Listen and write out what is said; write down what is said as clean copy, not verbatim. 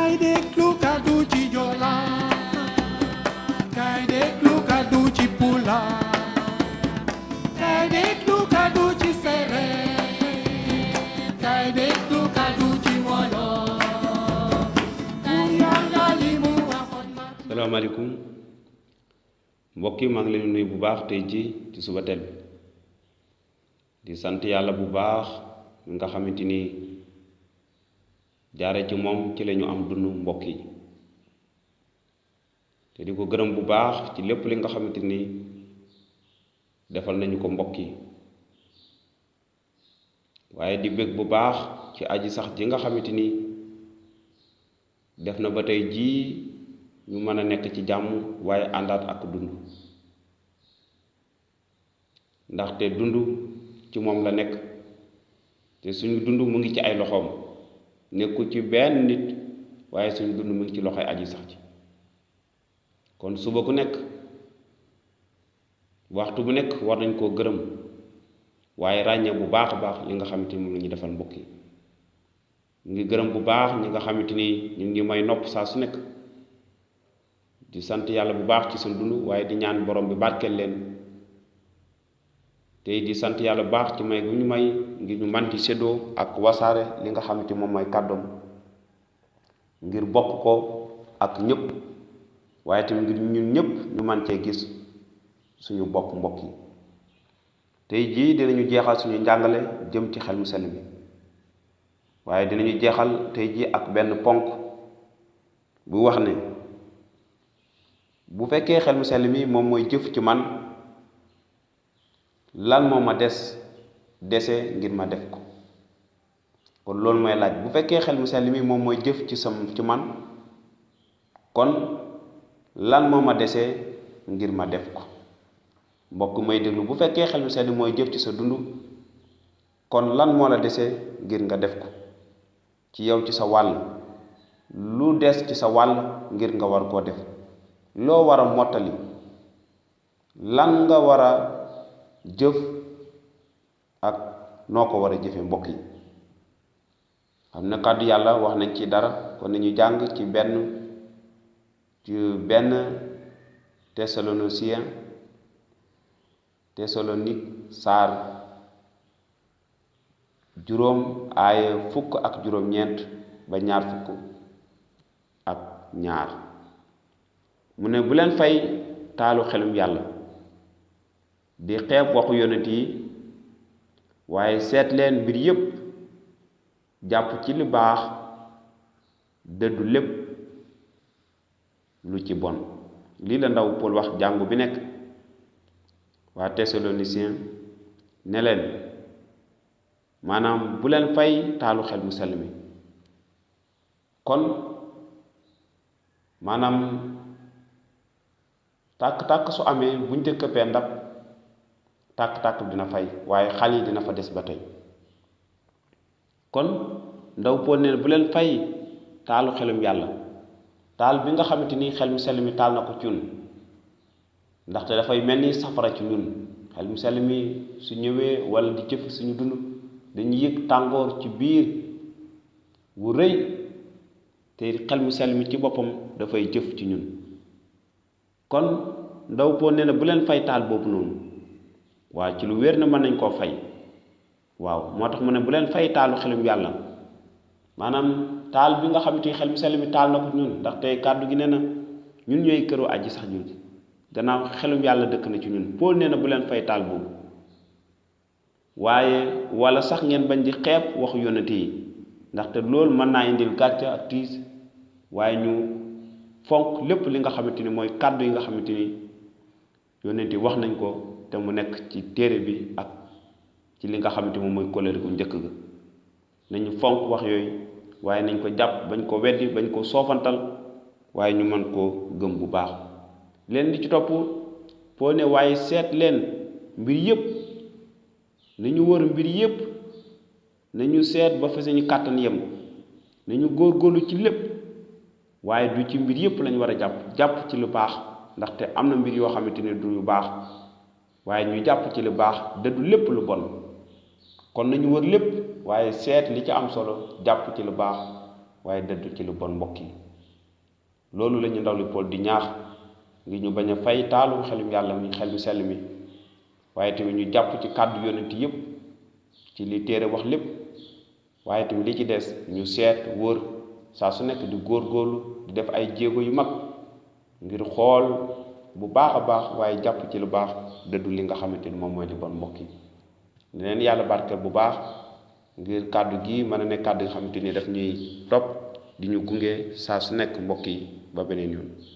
Kay déglu kàddu ci Joola kay déglu kàddu ci Pulaar kay déglu kàddu ci Séeréer kay déglu kàddu ci Wolof pour Yàlla li mu waxoon na. salaamaaleykum mbokk yi maa ngi leen nuyu bu baax tey ci suba teel bi di sant yàlla bu baax nga xamante ni jaare ci moom ci lañu am dund mbokk yi te di ko gërëm bu baax ci lépp li nga xamante ni defal nañu ko mbokk yi waaye di bég bu baax ci aji sax ji nga xamante ni def na ba tey jii ñu mën a nekk ci jàmm waaye àndaat ak dund ndaxte dund ci moom la nekk te suñu dund mu ngi ci ay loxoom nekku ci benn nit waaye suñu dund mu ngi ci loxoy aji sax ji kon suba ku nekk waxtu bu nekk war nañ koo gërëm waaye ràññee bu baax a baax li nga xamante ni moom la ñuy defal mbokk yi ñu ngi gërëm bu baax ñi nga xamante ni ñu ngi may nopp saa su nekk di sant yàlla bu baax ci seen dund waaye di ñaan borom bi barkeel leen tey di sant yàlla bu baax ci may bu ñu may ngir ñu man ci séddoo ak wasaare li nga xamante moom mooy kàddoom ngir bokk ko ak ñëpp waaye tamit ngir ñun ñëpp ñu man cee gis suñu bokk mbokk yi tey jii dinañu jeexal suñu njàngale jëm ci xel mu sell mi waaye dinañu jeexal tey jii ak benn ponk bu wax ne bu fekkee xel mu sell mi moom mooy jëf ci man lan moo ma dese ngir ma def ko kon loolu mooy laaj bu fekkee xel mu sell mi moom mooy jëf ci man kon lan moo ma dese ngir ma def ko mbokk may déglu bu fekkee xel mu sell mooy jëf ci sa dund kon lan moo la dese ngir nga def ko ci yow ci sa wàll lu des ci sa wàll ngir nga war koo def loo war a mottali lan nga war a jëf ak noo ko war a jëfe mbokk yi xam na kàddu yàlla wax nañ ci dara kon nañu jàng ci benn Thessalonique saar 5 aaya 19 ba 22 mu ne bu leen fay taalu xelum yàlla di xeeb waxu yonent yi waaye seet leen mbir yépp jàpp ci li baax dëddu lépp lu ci bon lii la ndaw Paul wax jàngu bi nekk waa Thessaloniciens ne leen maanaam bu leen fay taalu xel mu sell mi kon maanaam tàkk-tàkk su amee buñ te këppee ndab tàkk-tàkk dina fay waaye xal yi dina fa des ba tey kon ndaw Pool ne bu leen fay taalu xelum yàlla taal bi nga xamante ni xel mu sell mi taal na ko ci ñun ndaxte dafay mel ni safara ci ñun xel mu sell mi su ñëwee wala di jëf suñu dund dañuy yëg tàngoor ci biir wu rëy te xel mu sell mi ci boppam dafay jëf ci ñun kon ndaw Pool nee na bu leen fay taal boobu noonu waaw ci lu wér na mën nañ koo fay waaw moo tax mu ne bu leen fay taalu xelum yàlla maanaam taal bi nga xamante ni xel mu sell mi taal na ko ñun ndaxte kàddu gi nee na ñun ñooy këru aji sax jooju gannaaw xelum yàlla dëkk na ci ñun Pool nee na bu leen fay taal boobu waaye wala sax ngeen bañ di xeeb waxu yonent yi ndaxte loolu mën naa indil gàcce ak tiis waaye ñu fonk lépp li nga xamante ni mooy kàddu yi nga xamante ni yonent yi wax nañ ko te mu nekk ci téere bi ak ci li nga xamante moom mooy kóllëre gu njëkk ga nañu fonk wax yooyu waaye nañ ko jàpp bañ ko weddi bañ ko soofantal waaye ñu mën koo gëm bu baax leen di ci topp foo ne waaye seet leen mbir yépp nañu wër mbir yépp nañu seet ba fa suñu kàttan yem nañu góorgóorlu ci lépp waaye du ci mbir yépp lañ war a jàpp ci lu baax ndaxte am na mbir yoo xamante ne du yu baax waaye ñu jàpp ci lu baax dëddu lépp lu bon kon nañu wër lépp waaye seet li ci am solo jàpp ci lu baax waaye dëddu ci lu bon mbokk yi loolu la ñu ndaw li Paul di ñaax ngir ñu bañ a fay taalum xelum yàlla mi xel mu sell mi waaye tamit ñu jàpp ci kàddu yonent yépp ci li téere wax lépp waaye tamit li ci des ñu seet wóor saa su nekk di góorgóorlu di def ay jéego yu mag ngir xool bu baax a baax waaye jàpp ci lu baax dëddu li nga xamante ni moom mooy li bon mbokk yi leen yàlla barkeel bu baax ngir kàddu gi mën a nekk kàddu nga xamante ni daf ñuy topp di ñu gunge saa su nekk mbokk yi ba beneen yoon